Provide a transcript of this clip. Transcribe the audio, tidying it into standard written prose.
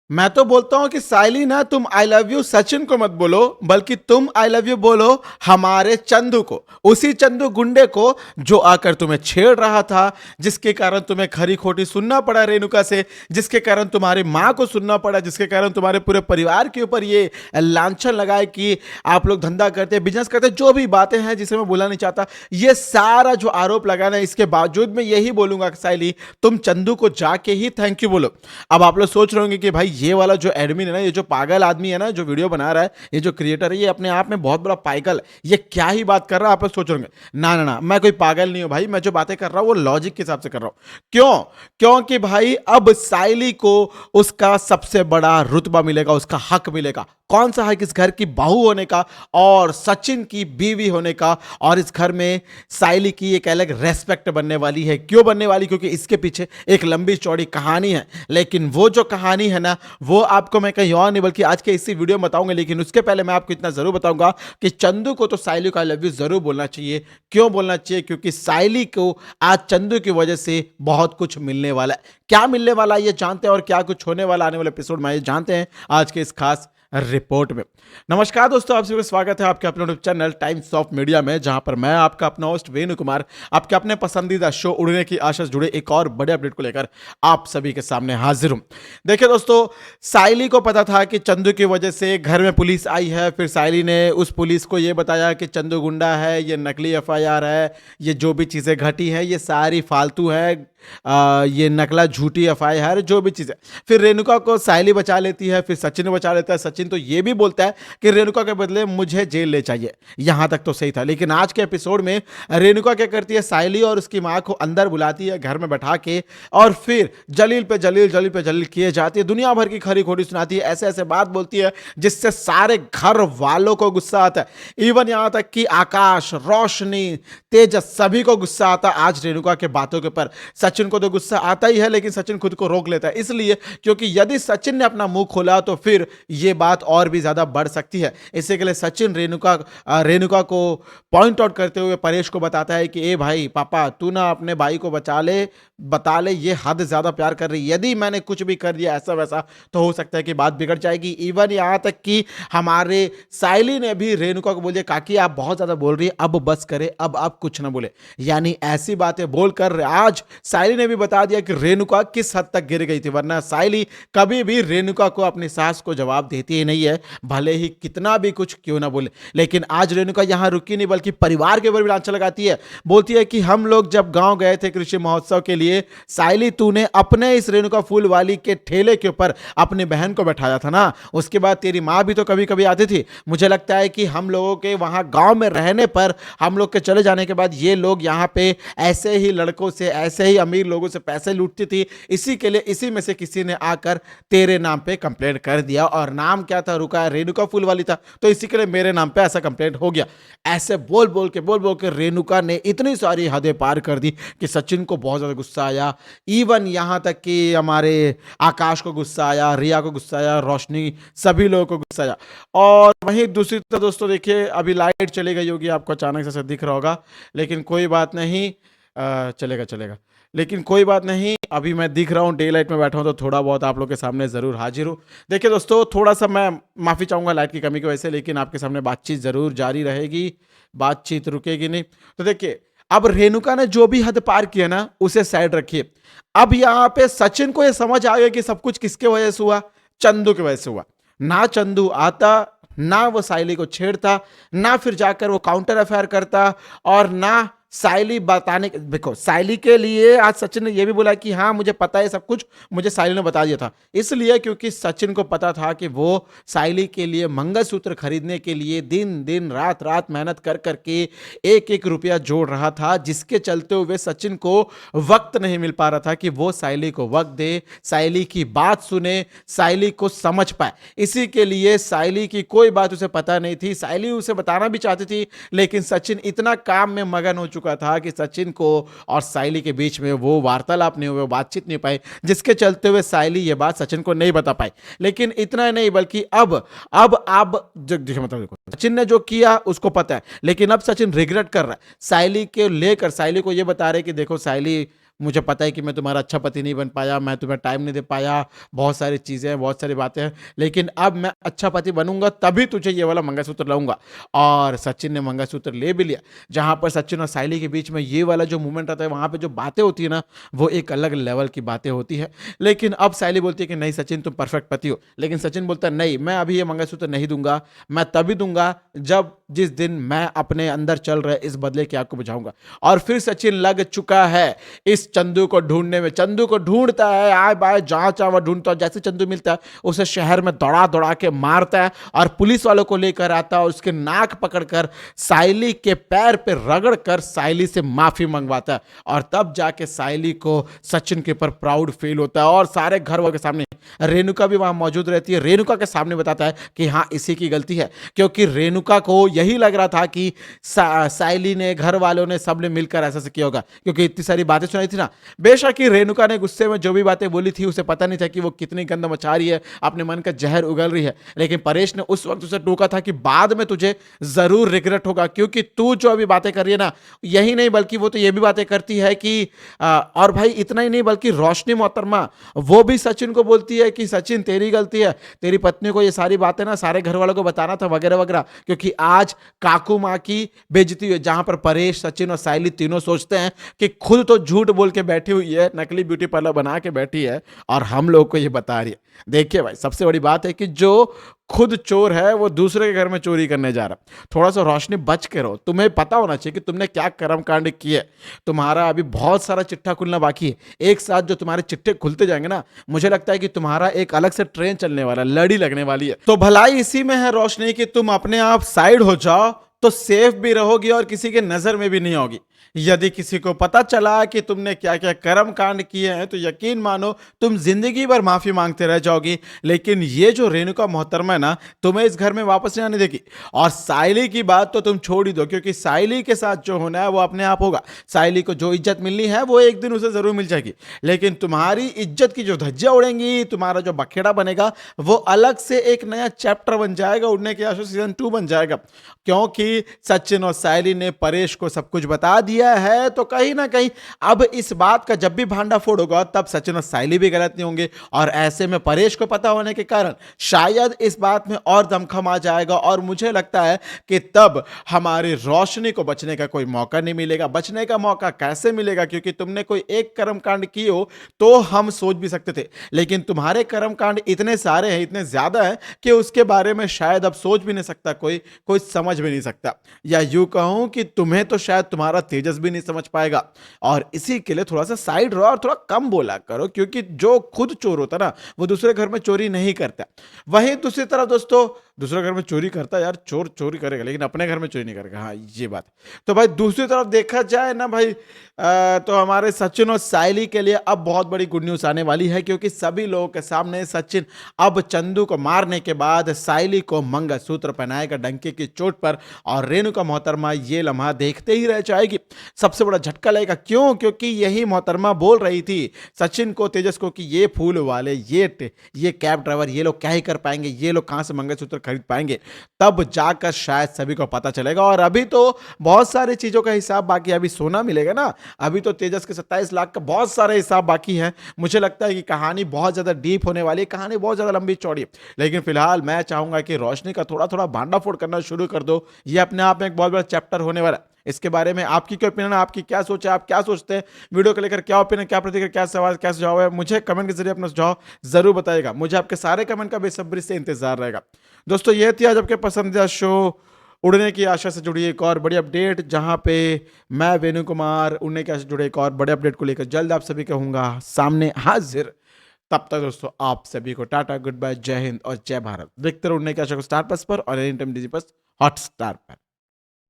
मैं तो बोलता हूँ कि साइली ना तुम आई लव यू सचिन को मत बोलो, बल्कि तुम आई लव यू बोलो हमारे चंदू को, उसी चंदू गुंडे को जो आकर तुम्हें छेड़ रहा था, जिसके कारण तुम्हें खरी खोटी सुनना पड़ा रेणुका से, जिसके कारण तुम्हारी माँ को सुनना पड़ा, जिसके कारण तुम्हारे पूरे परिवार के ऊपर ये लांछन लगाए कि आप लोग धंधा करते बिजनेस करते, जो भी बातें हैं जिसे मैं बोलना नहीं चाहता, ये सारा जो आरोप लगाना है, इसके बावजूद मैं यही बोलूंगा कि साइली तुम चंदू को जाके ही थैंक यू बोलो। अब आप लोग सोच रहे होंगे कि भाई ये वाला जो एडमिन है ना, ये जो पागल आदमी है ना, जो वीडियो बना रहा है, ये जो क्रिएटर है, ये अपने आप में बहुत बड़ा पागल है, ये क्या ही बात कर रहा है, आप लोग सोच रहे होंगे। ना ना ना, मैं कोई पागल नहीं हूं भाई, मैं जो बातें कर रहा हूं वो लॉजिक के हिसाब से कर रहा हूं। क्यों? क्योंकि भाई अब साइली को उसका सबसे बड़ा रुतबा मिलेगा, उसका हक मिलेगा। कौन सा हक? इस घर की बहू होने का और सचिन की बीवी होने का, और इस घर में साइली की एक अलग रेस्पेक्ट बनने वाली है। क्यों बनने वाली? क्योंकि इसके पीछे एक लंबी चौड़ी कहानी है, लेकिन वो जो कहानी है ना, वो आपको मैं कहीं और नहीं बल्कि आज के इसी वीडियो में बताऊंगा। लेकिन उसके पहले मैं आपको इतना जरूर बताऊंगा कि चंदू को तो साइली को आई लव यू जरूर बोलना चाहिए। क्यों बोलना चाहिए? क्योंकि साइली को आज चंदू की वजह से बहुत कुछ मिलने वाला है। क्या मिलने वाला है ये जानते हैं, और क्या कुछ होने वाला आने वाले एपिसोड में ये जानते हैं आज के इस खास रिपोर्ट में। नमस्कार दोस्तों, आप सभी का स्वागत है आपके अपने YouTube channel times of media में, जहां पर मैं आपका अपना होस्ट वेणु कुमार आपके अपने पसंदीदा शो उड़ने की आशा से जुड़े एक और बड़े अपडेट को लेकर आप सभी के सामने हाजिर हूं। देखिए दोस्तों, साइली को पता था कि चंदू की वजह से घर में पुलिस आई है। फिर साइली ने उस पुलिस को यह बताया कि चंदू गुंडा है, ये नकली एफआईआर है, ये जो भी चीजें घटी हैं ये सारी फालतू है, ये नकला झूठी एफआईआर, जो भी चीजें। फिर रेणुका को साइली बचा लेती है, फिर सचिन बचा लेता है। सचिन तो ये भी बोलता है कि रेणुका के बदले मुझे जेल ले चाहिए। यहां तक तो सही था, लेकिन आज के एपिसोड में रेणुका क्या करती है, साइली और उसकी मां को अंदर बुलाती है घर में बैठा के, और फिर जलील पे जलील जलील पे जलील किए जाती है, दुनिया भर की खरी खोटी सुनाती है, ऐसे ऐसे बात बोलती है जिससे सारे घर वालों को गुस्सा आता है। इवन यहां तक कि आकाश, रोशनी, तेजस सभी को गुस्सा आता है आज रेणुका के बातों के ऊपर। सचिन को तो गुस्सा आता ही है, लेकिन सचिन खुद को रोक लेता है, इसलिए क्योंकि यदि सचिन ने अपना मुंह खोला तो फिर यह बात और भी ज्यादा बढ़ सकती है। इसी के लिए सचिन रेणुका को पॉइंट आउट करते हुए परेश को बताता है कि ए भाई पापा, तू ना अपने भाई को बता ले, ये हद ज्यादा प्यार कर रही है। यदि मैंने कुछ भी कर दिया ऐसा वैसा तो हो सकता है कि बात बिगड़ जाएगी। इवन यहां तक कि हमारे साइली ने भी रेणुका को बोल दिया, काकी आप बहुत ज्यादा बोल रही है, अब बस करे, अब आप कुछ ना बोले। यानी ऐसी बातें बोलकर आज साइली ने भी बता दिया कि रेणुका किस हद तक गिर गई थी, वरना साइली कभी भी रेणुका को अपनी सास को जवाब देती ही नहीं है, भले ही कितना भी कुछ क्यों ना बोले। लेकिन आज रेणुका यहां रुकी नहीं, बल्कि परिवार के ऊपर भी लांछन लगाती है। बोलती है कि हम लोग जब गांव गए थे कृषि महोत्सव के लिए, साइली तूने अपने इस रेणुका फूल वाली के ठेले के ऊपर अपनी बहन को बैठाया था ना, उसके बाद तेरी मां भी तो कभी कभी आती थी। मुझे लगता है कि हम लोगों के वहां गांव में रहने पर, हम लोग के चले जाने के बाद ये लोग यहां पे ऐसे ही लड़कों से, ऐसे ही अमीर लोगों से पैसे लूटती थी, इसी के लिए इसी में से किसी ने आकर तेरे नाम पे कंप्लेंट कर दिया, और नाम क्या था, रुका रेणुका फूल वाली था, तो इसी के लिए मेरे नाम पे ऐसा कंप्लेंट हो गया। ऐसे बोल बोल के रेणुका ने इतनी सारी हदें पार कर दी कि सचिन को बहुत ज्यादा गुस्सा आया। इवन यहां तक कि हमारे आकाश को गुस्सा आया, रिया को गुस्सा आया, रोशनी, सभी लोगों को गुस्सा आया। और वहीं दूसरी तरफ दोस्तों देखिए, अभी लाइट चली गई होगी, आपको अचानक से दिख रहा होगा, लेकिन कोई बात नहीं, चलेगा, लेकिन कोई बात नहीं, अभी मैं दिख रहा हूँ, डे लाइट में बैठा हूँ, तो थोड़ा बहुत आप लोग के सामने जरूर हाजिर हूँ। देखिए दोस्तों, थोड़ा सा मैं माफी चाहूंगा लाइट की कमी की वजह से, लेकिन आपके सामने बातचीत जरूर जारी रहेगी, बातचीत रुकेगी नहीं। तो देखिए, अब रेणुका ने जो भी हद पार किया ना, उसे साइड रखिए। अब यहां पे सचिन को यह समझ आ गया कि सब कुछ किसके वजह से हुआ, चंदू की वजह से हुआ। ना चंदू आता, ना वो साइली को छेड़ता, ना फिर जाकर वो काउंटर अफेयर करता, और ना साइली बताने, देखो साइली के लिए आज सचिन ने यह भी बोला कि हाँ मुझे पता है सब कुछ, मुझे साइली ने बता दिया था, इसलिए क्योंकि सचिन को पता था कि वो साइली के लिए मंगलसूत्र खरीदने के लिए दिन दिन रात रात मेहनत कर करके एक एक रुपया जोड़ रहा था, जिसके चलते हुए सचिन को वक्त नहीं मिल पा रहा था कि वो साइली को वक्त दे, साइली की बात सुने, साइली को समझ पाए। इसी के लिए साइली की कोई बात उसे पता नहीं थी, साइली उसे बताना भी चाहती थी, लेकिन सचिन इतना काम में मगन हो चुका था कि सचिन को और साइली के बीच में वो वार्तालाप नहीं हुए, बातचीत नहीं पाई, जिसके चलते हुए साइली ये बात सचिन को नहीं बता पाई। लेकिन इतना नहीं, बल्कि अब मतलब देखो, सचिन ने जो किया उसको पता है, लेकिन अब सचिन रिग्रेट कर रहा है, साइली के लेकर साइली को ये बता रहे कि देखो साइली, मुझे पता है कि मैं तुम्हारा अच्छा पति नहीं बन पाया, मैं तुम्हें टाइम नहीं दे पाया, बहुत सारी चीज़ें हैं, बहुत सारी बातें हैं, लेकिन अब मैं अच्छा पति बनूँगा तभी तुझे ये वाला मंगलसूत्र लाऊँगा। और सचिन ने मंगलसूत्र ले भी लिया। जहाँ पर सचिन और सायली के बीच में ये वाला जो मोमेंट आता है, वहाँ पे जो बातें होती है ना, वो एक अलग लेवल की बातें होती है। लेकिन अब सायली बोलती है कि नहीं सचिन, तुम परफेक्ट पति हो। लेकिन सचिन बोलता है नहीं, मैं अभी ये मंगलसूत्र नहीं दूँगा, मैं तभी दूँगा जब जिस दिन मैं अपने अंदर चल रहे इस बदले की आग को बुझाऊँगा। और फिर सचिन लग चुका है इस चंदू को ढूंढने में। चंदू को ढूंढता है, आए बाय जहां चाहे ढूंढता है। जैसे चंदू मिलता है उसे शहर में दौड़ा दौड़ा के मारता है और पुलिस वालों को लेकर आता है और उसके नाक पकड़कर सायली के पैर पे रगड़ कर सायली से माफी मंगवाता है। और तब जाके सायली को सचिन के ऊपर प्राउड फील होता है और सारे घर वालों के सामने, रेणुका भी वहां मौजूद रहती है, रेणुका के सामने बताता है कि हाँ इसी की गलती है, क्योंकि रेणुका को यही लग रहा था कि सायली ने, घर वालों ने, सबने मिलकर ऐसा से किया होगा, क्योंकि इतनी सारी बातें सुनाई थी ना। बेशक ही रेणुका ने गुस्से में जो भी बातें बोली थी, उसे पता नहीं था कि वो कितनी गंद मचा रही है, अपने मन का जहर उगल रही है। लेकिन परेश ने उस वक्त उसे टोका था कि बाद में तुझे जरूर रिग्रेट होगा, क्योंकि तू जो अभी बातें कर रही है ना, यही नहीं बल्कि वो तो ये भी बातें करती है कि और भाई इतना ही नहीं बल्कि रोशनी मोहतरमा वो भी सचिन को बोलती है कि सचिन तेरी गलती है, तेरी पत्नी को ये सारी बातें ना सारे घर वालों को बताना था वगैरह वगैरह, क्योंकि आज काकू माँ की बेइज्जती हुई। जहां पर परेश, सचिन और सायली तीनों सोचते हैं कि खुद तो झूठ बोल के बैठी हुई है, नकली ब्यूटी पार्लर बना के बैठी है और हम लोग को ये बता रही है। देखिए भाई, सबसे बड़ी बात है कि जो खुद चोर है वो दूसरे के घर में चोरी करने जा रहा। थोड़ा सा रोशनी बच के रहो, तुम्हें पता होना चाहिए कि तुमने क्या कर्म कांड किए। तुम्हारा अभी बहुत सारा चिट्ठा खुलना बाकी है। एक साथ जो तुम्हारे चिट्ठे खुलते जाएंगे ना, मुझे लगता है कि तुम्हारा एक अलग से ट्रेन चलने वाला, लड़ी लगने वाली है। तो भलाई इसी में है रोशनी कि तुम अपने आप साइड हो जाओ तो सेफ भी रहोगी और किसी के नजर में भी नहीं होगी। यदि किसी को पता चला कि तुमने क्या क्या कर्म कांड किए हैं तो यकीन मानो तुम जिंदगी भर माफी मांगते रह जाओगी। लेकिन ये जो रेणुका मोहतरमा है ना, तुम्हें इस घर में वापस नहीं आने देगी। और सायली की बात तो तुम छोड़ ही दो, क्योंकि सायली के साथ जो होना है वो अपने आप होगा। सायली को जो इज्जत मिलनी है वो एक दिन उसे जरूर मिल जाएगी, लेकिन तुम्हारी इज्जत की जो धज्जियां उड़ेंगी, तुम्हारा जो बखेड़ा बनेगा, वो अलग से एक नया चैप्टर बन जाएगा, उड़ने के आंसू सीजन 2 बन जाएगा। क्योंकि सचिन और सायली ने परेश को सब कुछ बता दिया है, तो कहीं ना कहीं अब इस बात का जब भी भांडा फोड़ होगा तब सचिन और सायली भी गलत नहीं होंगे। और ऐसे में परेश को पता होने के कारण शायद इस बात में और दमखम आ जाएगा और मुझे लगता है कि तब हमारी रोशनी को बचने का कोई मौका नहीं मिलेगा। बचने का मौका कैसे मिलेगा? क्योंकि तुमने कोई एक कर्मकांड किए हो तो हम सोच भी सकते थे, लेकिन तुम्हारे कर्मकांड इतने सारे हैं, इतने ज्यादा हैं कि उसके बारे में शायद अब सोच भी नहीं सकता कोई, कोई समझ भी नहीं सकता। या यूं कहूं कि तुम्हें तो शायद तुम्हारा तेजस भी नहीं समझ पाएगा। और इसी के लिए थोड़ा सा साइड रहो और थोड़ा कम बोला करो, क्योंकि जो खुद चोर होता ना वो दूसरे घर में चोरी नहीं करता। वहीं दूसरी तरफ दोस्तों, दूसरे घर में चोरी करता यार, चोर चोरी करेगा लेकिन अपने घर में चोरी नहीं करेगा। हाँ ये बात। तो भाई दूसरी तरफ देखा जाए ना भाई, तो हमारे सचिन और सायली के लिए अब बहुत बड़ी गुड न्यूज आने वाली है, क्योंकि सभी लोगों के सामने सचिन अब चंदू को मारने के बाद सायली को मंगलसूत्र पहनाएगा डंके की चोट पर, और रेणुका मोहतरमा ये लम्हा देखते ही रह जाएगी। सबसे बड़ा झटका लगेगा, क्यों? क्योंकि यही मोहतरमा बोल रही थी सचिन को, तेजस को, कि ये फूल वाले, ये कैब ड्राइवर, ये लोग क्या ही कर पाएंगे, ये लोग कहां से मंगलसूत्र खरीद पाएंगे। तब जाकर शायद सभी को पता चलेगा। और अभी तो बहुत सारी चीजों का हिसाब बाकी है। अभी सोना मिलेगा ना, अभी तो तेजस के 27 लाख का बहुत सारे हिसाब बाकी है। मुझे लगता है कि कहानी बहुत ज्यादा डीप होने वाली है, कहानी बहुत ज्यादा लंबी चौड़ी है। लेकिन फिलहाल मैं चाहूंगा कि रोशनी का थोड़ा थोड़ा भांडा फोड़ करना शुरू कर दो। ये अपने आप में एक बहुत बड़ा चैप्टर होने वाला है। इसके बारे में आपकी क्या ओपिनियन है, आपकी क्या सोच है, आप क्या सोचते हैं, वीडियो को लेकर क्या ओपिनियन, क्या प्रतिक्रिया, क्या सवाल, क्या सुझाव है, मुझे कमेंट के जरिए अपना सुझाव जरूर बताइएगा। मुझे आपके सारे कमेंट का बेसब्री से इंतजार रहेगा। दोस्तों ये थी आज आपके पसंदीदा शो उड़ने की आशा से जुड़ी एक और बड़ी अपडेट, जहां पे मैं वेणु कुमार उड़ने की आशा से जुड़े एक और बड़े अपडेट को लेकर जल्द आप सभी कहूंगा सामने हाजिर। तब तक दोस्तों आप सभी को टाटा, गुड बाय, जय हिंद और जय भारत। देखते रहो उड़ने की आशा को स्टार प्लस पर और एनी टाइम डिजी प्लस हॉटस्टार पर।